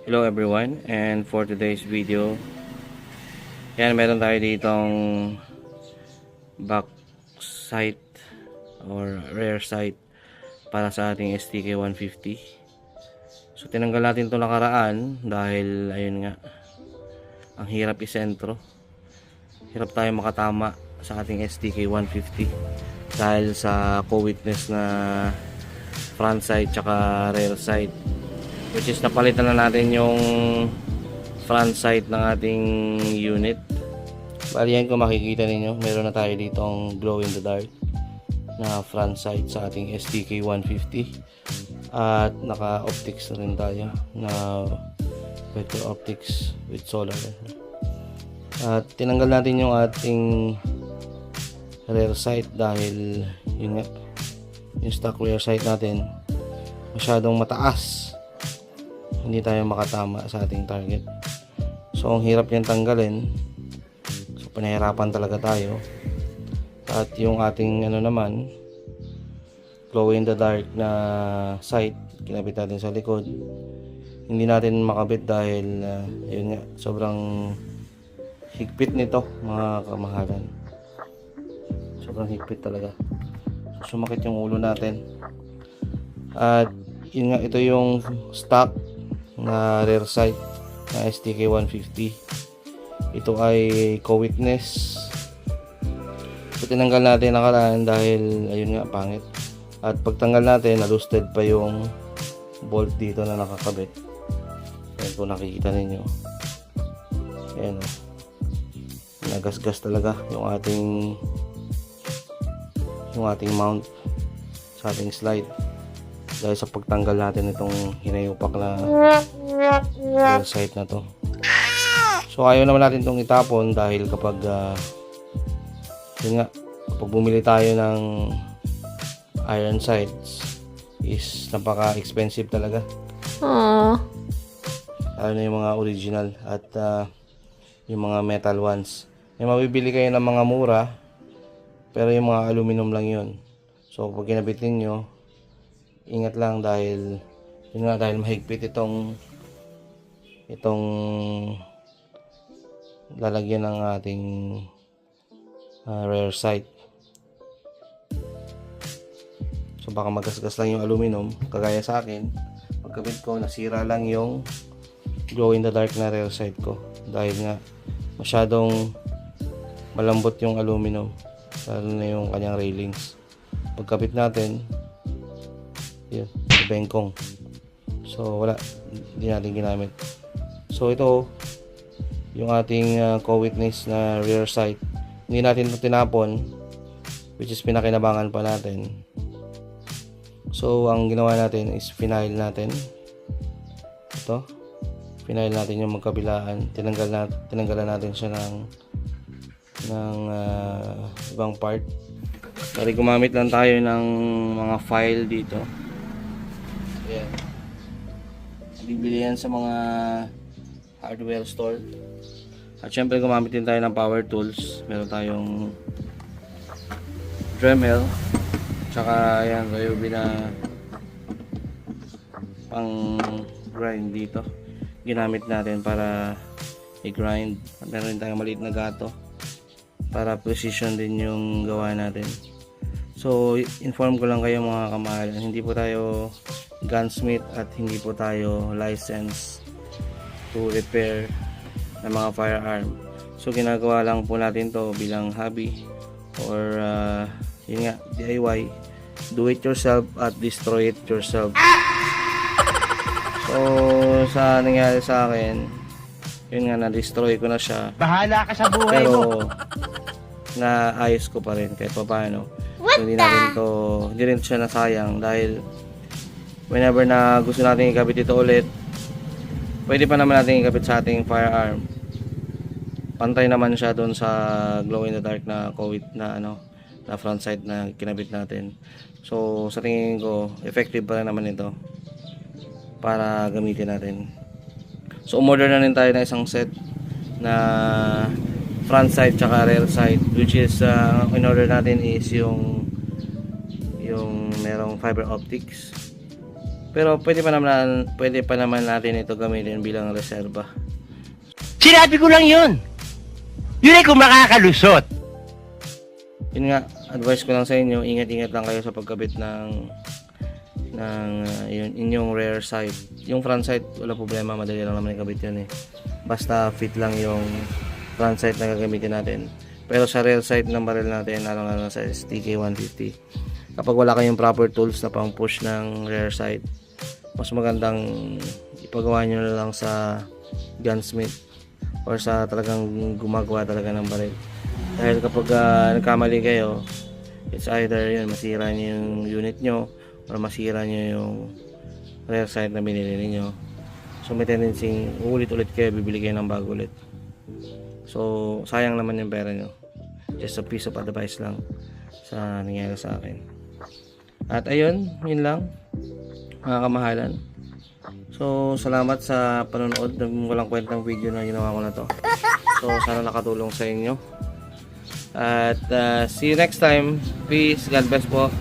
Hello everyone, and for today's video, yan, meron tayo ditong back sight or rear sight para sa ating STK-150. So tinanggal natin ito nakaraan dahil ayun nga, ang hirap isentro, hirap tayo makatama sa ating STK-150 dahil sa co-witness na front sight tsaka rear sight, which is napalitan na natin yung front sight ng ating unit. Bali yan, kung makikita ninyo, meron na tayo ditong glow in the dark na front sight sa ating STK 150 at naka optics na rin tayo na vector optics with solar. At tinanggal natin yung ating rear sight dahil yun nga, yung stock rear sight natin masyadong mataas, hindi tayo makatama sa ating target. So ang hirap niyang tanggalin, so pinahirapan talaga tayo. At yung ating naman, glow in the dark na sight, kinabit natin sa likod, hindi natin makabit dahil yun nga, sobrang higpit nito mga kamahalan, sobrang higpit talaga. So, sumakit yung ulo natin. At yun nga, ito yung stock na rear sight na STK 150. Ito ay co-witness. So tinanggal natin nakaraan dahil ayun nga, pangit. At pagtanggal natin, na-loosted pa yung bolt dito na nakakabit. Ayan, kung nakikita ninyo, ayan, nagasgas talaga yung ating mount sa ating slide dahil sa pagtanggal natin itong hinayupak na rear sight na to. So ayaw naman natin itong itapon dahil kapag yun nga, kapag bumili tayo ng iron sights is napaka expensive talaga. Lalo na yung mga original at yung mga metal ones. Yung mabibili kayo ng mga mura pero yung mga aluminum lang yun. So pag kinabitin nyo, ingat lang dahil yun nga, dahil mahigpit itong lalagyan ng ating rear sight. So baka magasgas lang yung aluminum, kagaya sa akin, pagkabit ko nasira lang yung glow in the dark na rear sight ko dahil nga masyadong malambot yung aluminum, lalo na yung kanyang railings. Pagkabit natin, yun, bengkong. So wala, hindi natin ginamit. So ito yung ating co-witness na rear sight, hindi natin ito tinapon, which is pinakinabangan pa natin. So ang ginawa natin is final natin ito, final natin yung magkabilaan, tinanggalan natin siya ng ibang part. Bali gumamit lang tayo ng mga file dito. Ayan, bibili yan sa mga hardware store. At syempre gumamit din tayo ng power tools. Meron tayong Dremel, tsaka yan, Ryobi na pang grind dito, ginamit natin para i-grind. Meron din tayong maliit na gato para precision din yung gawa natin. So inform ko lang kayo mga kamahalan, hindi po tayo gunsmith at hindi po tayo licensed to repair ng mga firearm. So ginagawa lang po natin to bilang hobby or yun nga, DIY, do it yourself at destroy it yourself. So sa nangyari sa akin, yun nga, na-destroy ko na siya. Bahala ka sa buhay mo. Pero naayos ko pa rin kahit pa paano. So, hindi rin siya nasayang dahil whenever na gusto natin ikabit ito ulit, pwede pa naman natin ikabit sa ating firearm. Pantay naman siya doon sa glow in the dark na COVID na na front sight na kinabit natin. So sa tingin ko, effective pa rin naman ito para gamitin natin. So umorder na rin tayo ng isang set na front sight tsaka rear sight, which is in order natin is yung merong fiber optics. Pero pwede pa naman natin ito gamitin bilang reserba. Sinabi ko lang yun. Yun ay kung makakalusot. Yun nga, advice ko lang sa inyo, ingat-ingat lang kayo sa pagkabit ng inyong rear sight. Yung front sight, wala problema, madali lang naman ikabit yun eh. Basta fit lang yung front sight na gagamitin natin. Pero sa rear sight ng barrel natin, lalo sa STK 150, kapag wala kayong proper tools na pang push ng rear sight, mas magandang ipagawa nyo na lang sa gunsmith or sa talagang gumagawa talaga ng barrel. Dahil kapag nagkamali kayo, it's either yun, masira nyo yung unit nyo or masira nyo yung rear sight na binili ninyo. So may tendency ulit-ulit kayo, bibili kayo ng bago ulit. So sayang naman yung pera nyo. Just a piece of advice lang sa nangyari sa akin. At ayun, yun lang mga kamahalan. So salamat sa panonood ng walang kwentang video na ginawa ko na to. So sana nakatulong sa inyo. At see you next time. Peace. God bless po.